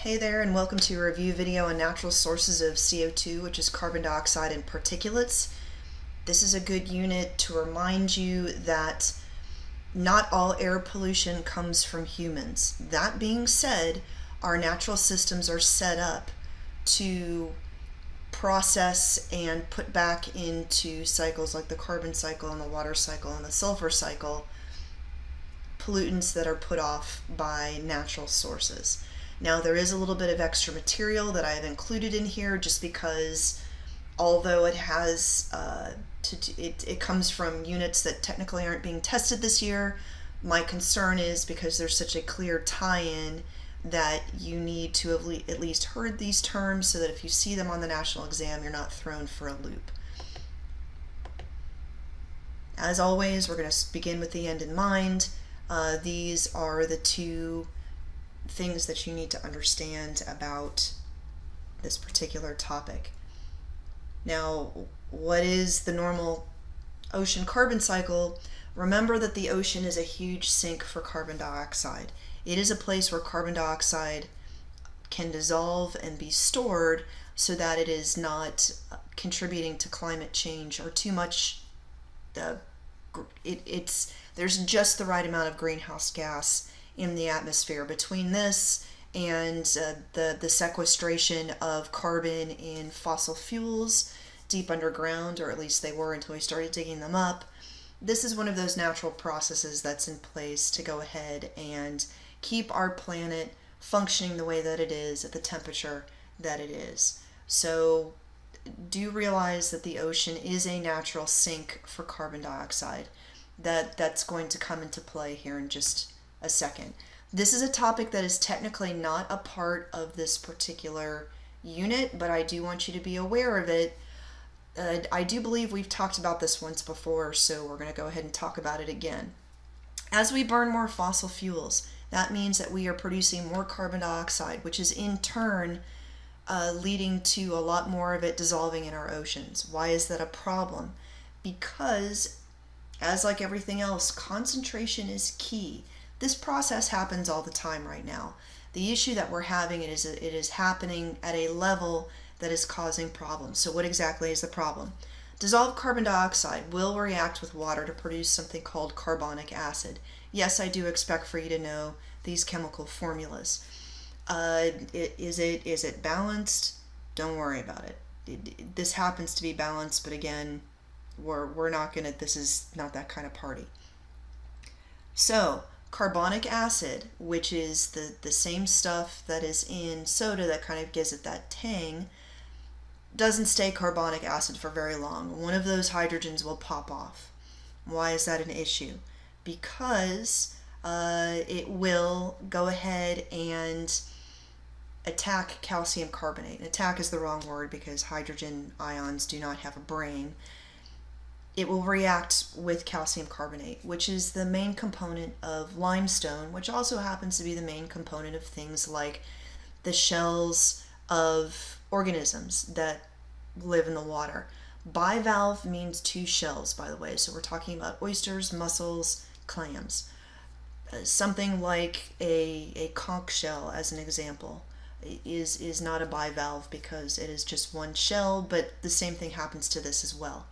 Hey there, and welcome to a review video on natural sources of CO2, which is carbon dioxide and particulates. This is a good unit to remind you that not all air pollution comes from humans. That being said, our natural systems are set up to process and put back into cycles like the carbon cycle and the water cycle and the sulfur cycle pollutants that are put off by natural sources. Now, there is a little bit of extra material that I have included in here just because although it has it comes from units that technically aren't being tested this year, my concern is because there's such a clear tie-in that you need to have at least heard these terms so that if you see them on the national exam, you're not thrown for a loop. As always, we're going to begin with the end in mind. These are the two things that you need to understand about this particular topic. Now, what is the normal ocean carbon cycle? Remember that the ocean is a huge sink for carbon dioxide. It is a place where carbon dioxide can dissolve and be stored so that it is not contributing to climate change or too much. There's just the right amount of greenhouse gas in the atmosphere between this and the sequestration of carbon in fossil fuels deep underground, or at least they were until we started digging them up. This is one of those natural processes that's in place to go ahead and keep our planet functioning the way that it is at the temperature that it is. So do realize that the ocean is a natural sink for carbon dioxide. That's going to come into play here in just a second. This is a topic that is technically not a part of this particular unit, but I do want you to be aware of it. I do believe we've talked about this once before, so we're going to go ahead and talk about it again. As we burn more fossil fuels, that means that we are producing more carbon dioxide, which is in turn leading to a lot more of it dissolving in our oceans. Why is that a problem? Because, as like everything else, concentration is key. This process happens all the time right now. The issue that we're having is it is happening at a level that is causing problems. So what exactly is the problem? Dissolved carbon dioxide will react with water to produce something called carbonic acid. Yes, I do expect for you to know these chemical formulas. Is it balanced? Don't worry about it. This happens to be balanced, but again, we're not gonna. This is not that kind of party. So carbonic acid, which is the same stuff that is in soda that kind of gives it that tang, doesn't stay carbonic acid for very long. One of those hydrogens will pop off. Why is that an issue? Because it will go ahead and attack calcium carbonate. And attack is the wrong word because hydrogen ions do not have a brain. It will react with calcium carbonate, which is the main component of limestone, which also happens to be the main component of things like the shells of organisms that live in the water. Bivalve means two shells, by the way, so we're talking about oysters, mussels, clams. Something like a conch shell, as an example, is not a bivalve because it is just one shell, but the same thing happens to this as well.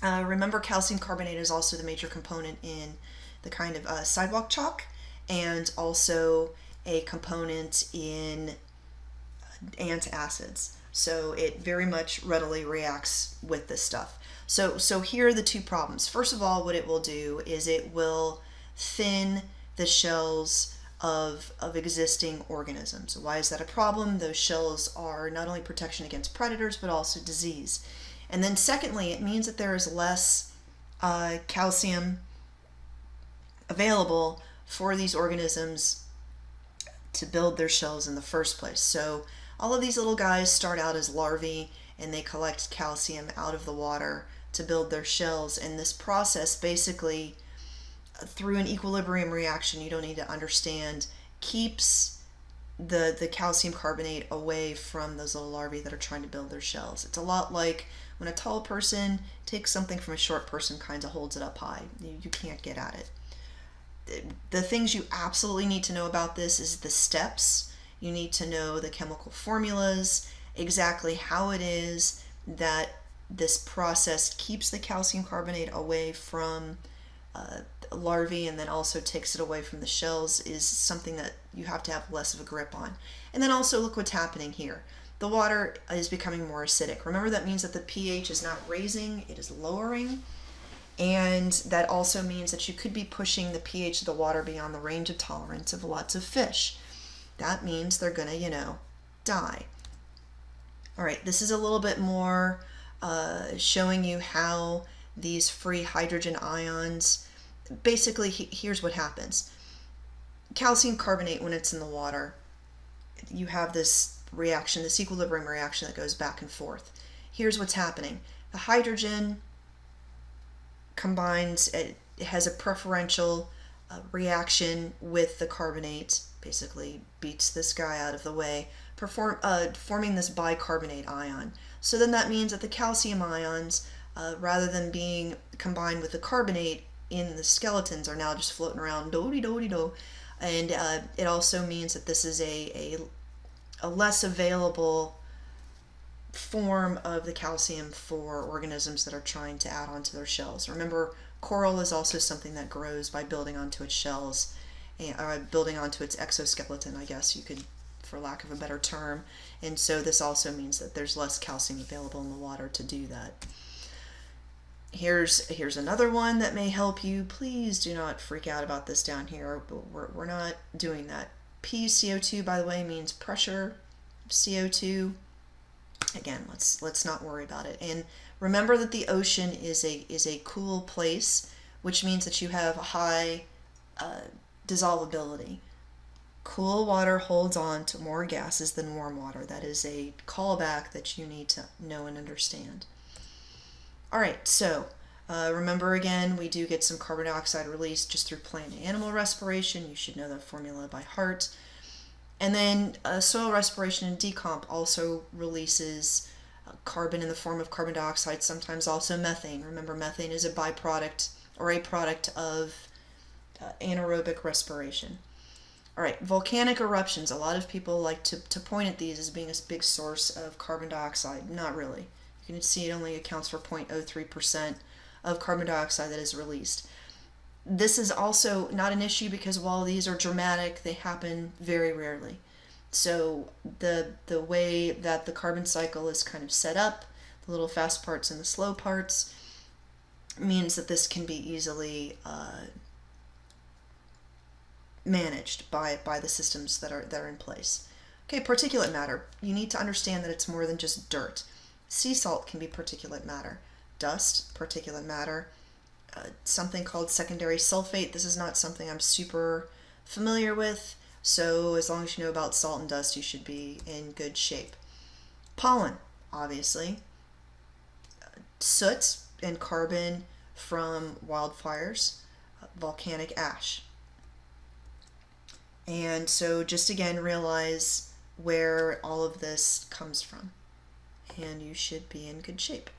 Remember, calcium carbonate is also the major component in the kind of sidewalk chalk, and also a component in antacids. So it very much readily reacts with this stuff. So here are the two problems. First of all, what it will do is it will thin the shells of existing organisms. Why is that a problem? Those shells are not only protection against predators, but also disease. And then secondly, it means that there is less calcium available for these organisms to build their shells in the first place. So all of these little guys start out as larvae and they collect calcium out of the water to build their shells. And this process basically, through an equilibrium reaction you don't need to understand, keeps the calcium carbonate away from those little larvae that are trying to build their shells. It's a lot like when a tall person takes something from a short person, kind of holds it up high. You can't get at it. The things you absolutely need to know about this is the steps. You need to know the chemical formulas, exactly how it is that this process keeps the calcium carbonate away from larvae and then also takes it away from the shells is something that you have to have less of a grip on. And then also look what's happening here. The water is becoming more acidic. Remember, that means that the pH is not raising, it is lowering. And that also means that you could be pushing the pH of the water beyond the range of tolerance of lots of fish. That means they're going to, die. All right, this is a little bit more showing you how these free hydrogen ions, basically, here's what happens. Calcium carbonate, when it's in the water, you have this reaction, this equilibrium reaction that goes back and forth. Here's what's happening. The hydrogen combines, it has a preferential reaction with the carbonate, basically beats this guy out of the way, forming this bicarbonate ion. So then that means that the calcium ions, rather than being combined with the carbonate in the skeletons, are now just floating around do-de-do-de-do. And it also means that this is a less available form of the calcium for organisms that are trying to add onto their shells. Remember, coral is also something that grows by building onto its shells, or building onto its exoskeleton, I guess you could, for lack of a better term. And so this also means that there's less calcium available in the water to do that. Here's another one that may help you. Please do not freak out about this down here. We're not doing that. PCO2, by the way, means pressure. CO2, again, let's not worry about it. And remember that the ocean is a cool place, which means that you have high dissolvability. Cool water holds on to more gases than warm water. That is a callback that you need to know and understand. All right, so remember again, we do get some carbon dioxide released just through plant and animal respiration. You should know that formula by heart. And then soil respiration and decomp also releases carbon in the form of carbon dioxide, sometimes also methane. Remember, methane is a byproduct or a product of anaerobic respiration. All right, volcanic eruptions. A lot of people like to point at these as being a big source of carbon dioxide. Not really. You can see it only accounts for 0.03% of carbon dioxide that is released. This is also not an issue because while these are dramatic, they happen very rarely. So the way that the carbon cycle is kind of set up, the little fast parts and the slow parts, means that this can be easily managed by the systems that are in place. Okay, particulate matter. You need to understand that it's more than just dirt. Sea salt can be particulate matter. Dust, particulate matter. Something called secondary sulfate. This is not something I'm super familiar with, so as long as you know about salt and dust, you should be in good shape. Pollen, obviously. Soot and carbon from wildfires. Volcanic ash. And so just again, realize where all of this comes from, and you should be in good shape.